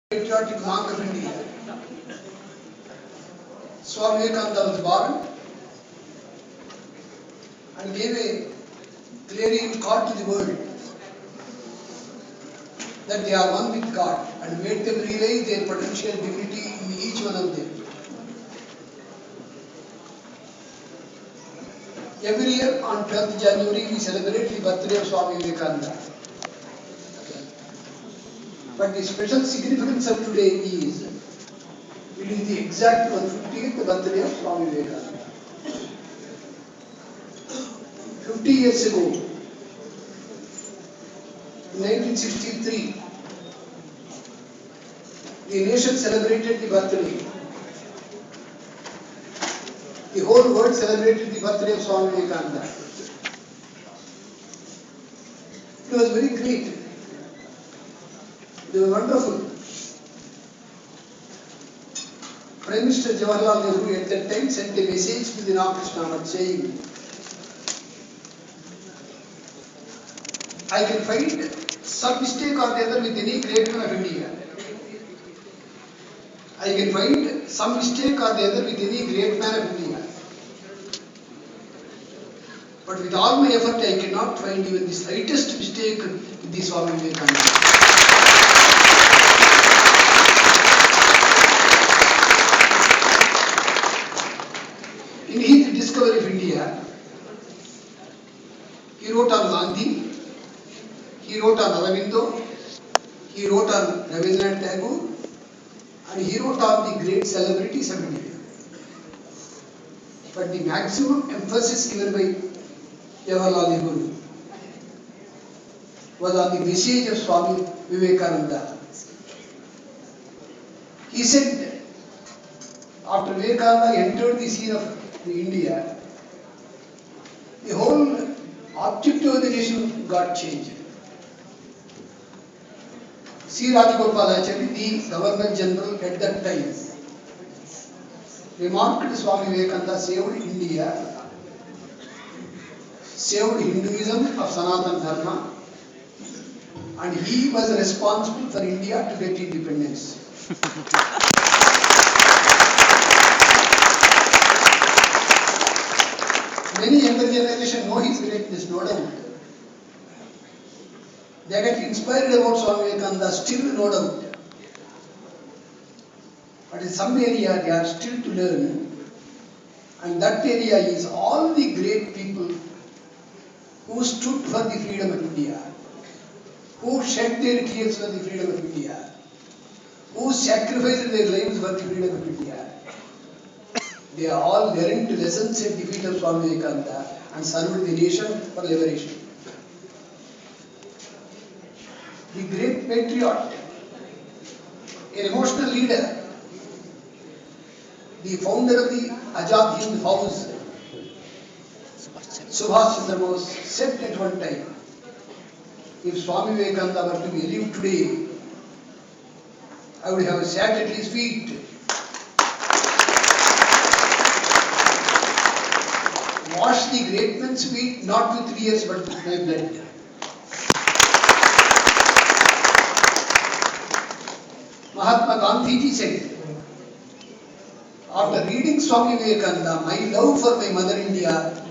Patriotic mark of India. Swami Vivekananda was born and gave a clarion call to the world that they are one with God and made them realize their potential divinity in each one of them. Every year on 12th January we celebrate the birthday of Swami Vivekananda. But the special significance of today is it is the exact 150th birthday of Swami Vivekananda. 50 years ago, in 1963, the nation celebrated the birthday. The whole world celebrated the birthday of Swami Vivekananda. It was very great. They were wonderful. Prime Minister Jawaharlal Nehru at that time sent a message to the Ramakrishna Math saying, I can find some mistake or the other with any great man of India. I can find some mistake or the other with any great man of India. But with all my effort, I cannot find even the slightest mistake with the Swami Vivekananda. In his discovery of India, he wrote on Gandhi, he wrote on Aurobindo, he wrote on Rabindranath Tagore, and he wrote on the great celebrities of India. But the maximum emphasis given by Jawaharlal Nehru was on the message of Swami Vivekananda. He said, after Vivekananda entered the scene of India, the whole objective of the nation got changed. C. Rajagopalachari, the Governor General at that time, remarked Swami Vivekananda saved India, saved Hinduism of Sanatana Dharma, and he was responsible for India to get independence. Many younger generation know his greatness, no doubt. They get inspired about Swami Vivekananda, still no doubt. But in some area they are still to learn, and that area is all the great people who stood for the freedom of India, who shed their tears for the freedom of India, who sacrificed their lives for the freedom of India. They all learned lessons at the feet of Swami Vivekananda and served the nation for liberation. The great patriot, an emotional leader, the founder of the Azad Hind Fauj, Subhash Chandra Bose, said at one time, if Swami Vivekananda were to be alive today, I would have sat at his feet. Wash the great man's feet not with tears but with my blood. Mahatma Gandhi said, after reading Swami Vivekananda, my love for my mother India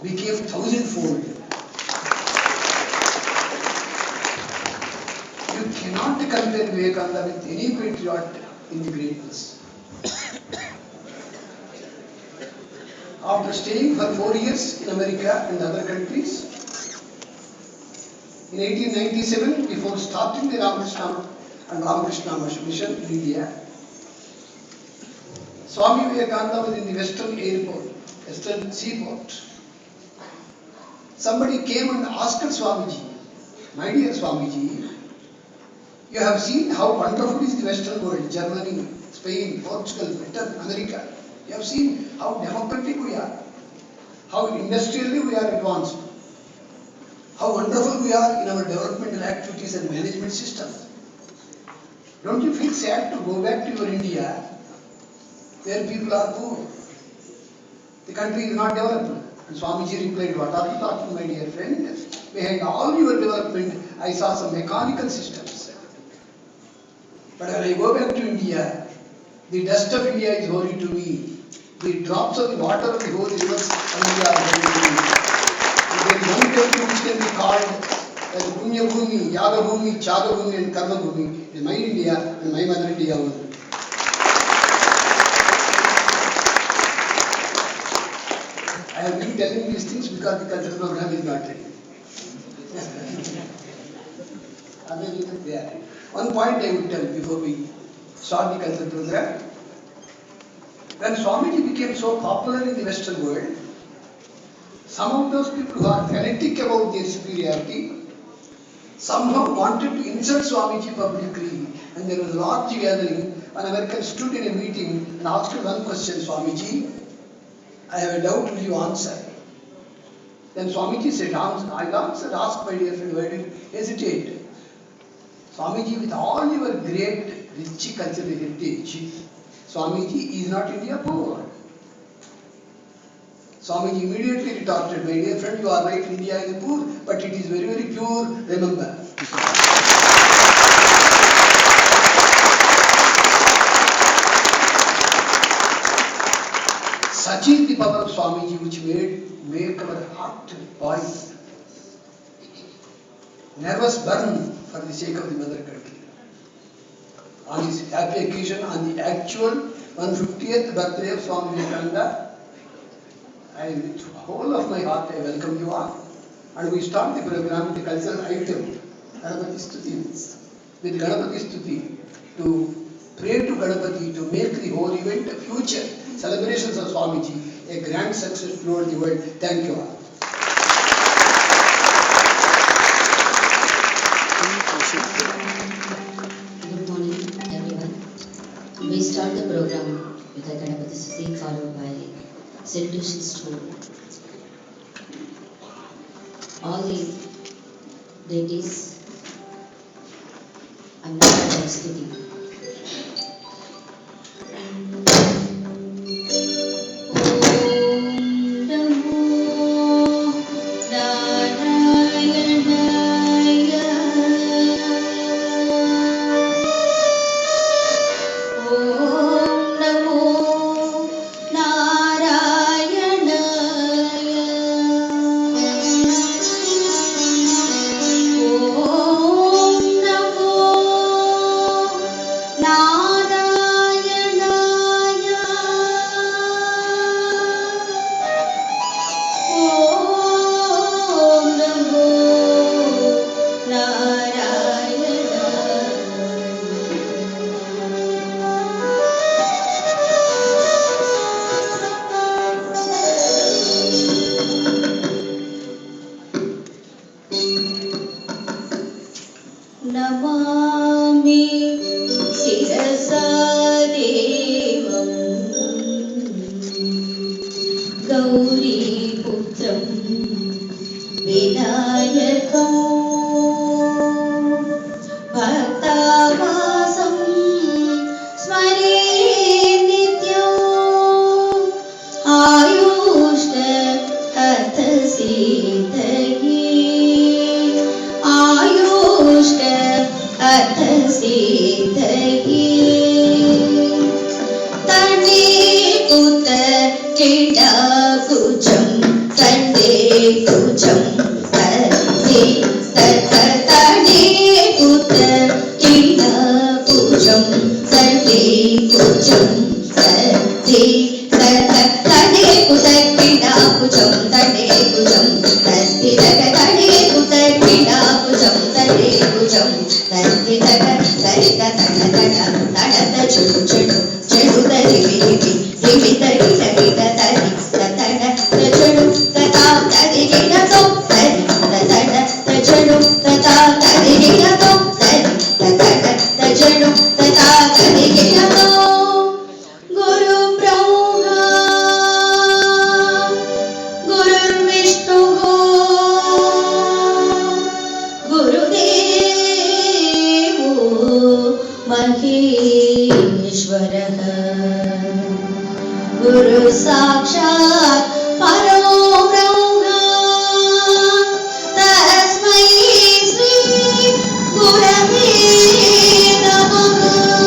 became thousandfold. You cannot compare Vivekananda with any patriot in the greatness. After staying for 4 years in America and other countries, in 1897, before starting the Ramakrishna and Ramakrishna mission in India, Swami Vivekananda was in the Western Airport, Western Seaport. Somebody came and asked Swamiji, my dear Swamiji, you have seen how wonderful is the Western world, Germany, Spain, Portugal, Britain, America. You have seen how democratic we are, how industrially we are advanced, how wonderful we are in our developmental activities and management systems. Don't you feel sad to go back to your India, where people are poor? The country is not developed. And Swamiji replied, what are you talking, my dear friend? Behind all your development, I saw some mechanical systems. But when I go back to India, the dust of India is holy to me. The drops of the water of the whole rivers of India are holy to me. If there is one temple which can be called as Punya Bhumi, Yaga Bhumi, Chaga Bhumi and Karma Bhumi, it is my India and my mother India only. I have been telling these things because the cultural program is not ready. One point I would tell before we start the cultural program. When Swamiji became so popular in the Western world, some of those people who are fanatic about their superiority somehow wanted to insult Swamiji publicly, and there was a large gathering. An American stood in a meeting and asked one question, Swamiji, I have a doubt, will you answer? Then Swamiji said, I'll answer, ask my dear friend, why do you hesitate? Swamiji, with all your great rich cultural heritage, Swamiji is not India poor. Swamiji immediately retorted, my dear friend, you are right, India is poor, but it is very, very pure, remember. Such is the power of Swamiji which make our heart boil. Nervous burn for the sake of the mother country. On this happy occasion, on the actual 150th birthday of Swami Vivekananda, with whole of my heart I welcome you all. And we start the program with the cultural item, Ganapati Stuti, with Ganapati Stuti, to pray to Ganapati to make the whole event a future celebrations of Swamiji a grand success throughout the world. Thank you all. Good morning, everyone. We start the program with a Ganapati Stuti followed by celebrations to all the deities and Ganapati Stuti. Namami शिरसा देवं गौरीपुत्रं विनायकं भक्तावासं स्मरे नित्यम् आयुष्ट अर्थसिद्धये आयुष्ट अर्थसिद्धये तणे पुत क्रीडा कुचं तणे कुचं तणे तणे पुत क्रीडा कुचं तणे कुचं तणे तणे पुत क्रीडा कुचं तणे कुचं तणे तणे पुत क्रीडा कुचं तणे कुचं तणे सरिता तण तण तणत चुडु चुडु चुडु तरिवि रिवि रिवि तरि तरि तरि तण चुडु तता तरि गिडतो तरि तण चुडु तता तरि गिडतो तरि तण चुडु तता तरि गिडतो गुरु ब्रह्मा गुरुर्विष्णुः गुरुदेवो महेश्वरः गुरु साक्षात् परो ब्रह्मा तस्मै श्री गुरवे नमः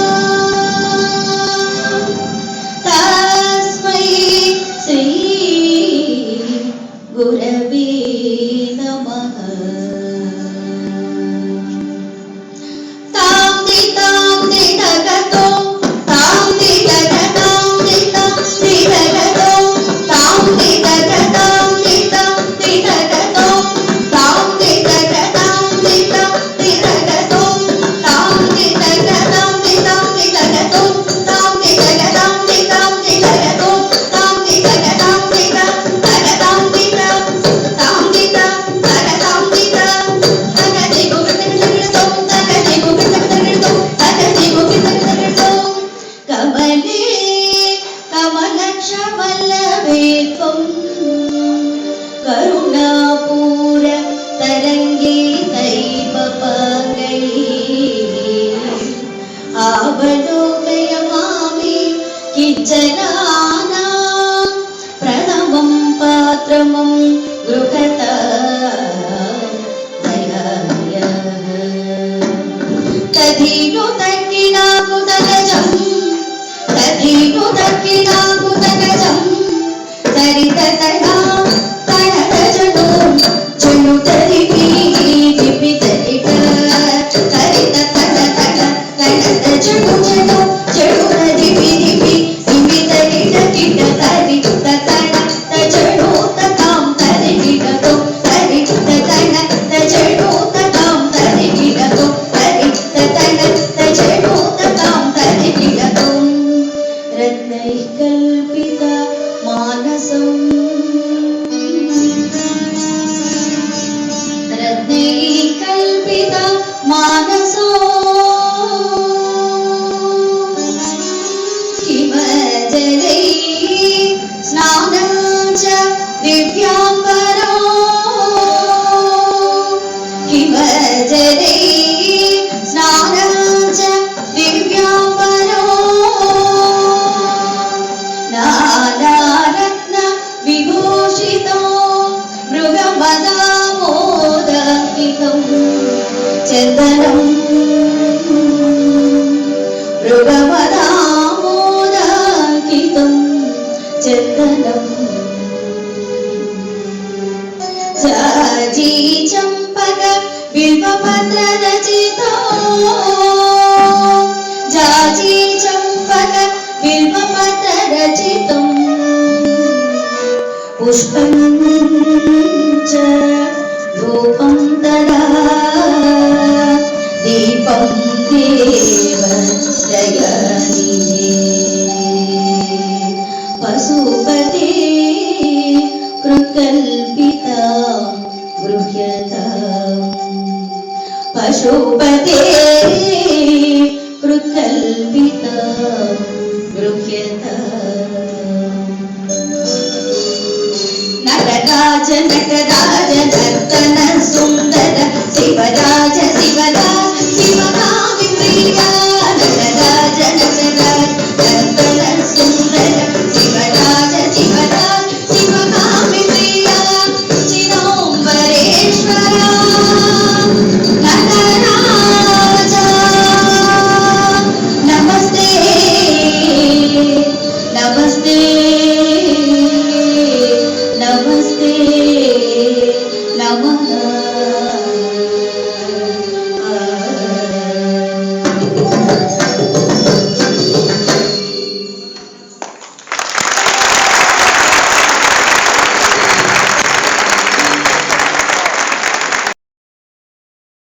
आवलोकयमामि किञ्चनाना प्रणवं पात्रमं गृहता तदीनु तक्किनाकु तनजं तदीनु तक्किनाकु तनजं तरित तडा तडद जनु जनु तरिपि दिपि तरित तरित तड तड तडद जनु जनु जनु दिपि दिपि दिपि तरित किट तरित तड तजनु तकां तरिकिटतो तरित तड तजनु तकां तरिकिटतो रत्नैः कल्पित मानसम् रत्नैः कल्पित मानसो हिमजलैः स्नानं च दिव्याम्बरो हिमजलैः स्नानं च दिव्याम्बरो नानारत्न विभूषितो मृगमदामोदकितं चन्दनं मृगमदामोदकितं चन्दनं जाजी चम्पक बिल्वपत्र रचितो जाजी चम्पक बिल्वपत्र रचितं पुष्पं च धूपं तदा दीपं देव दयानिधे पशुपते प्रकल्पिता गृह्यता पशुपते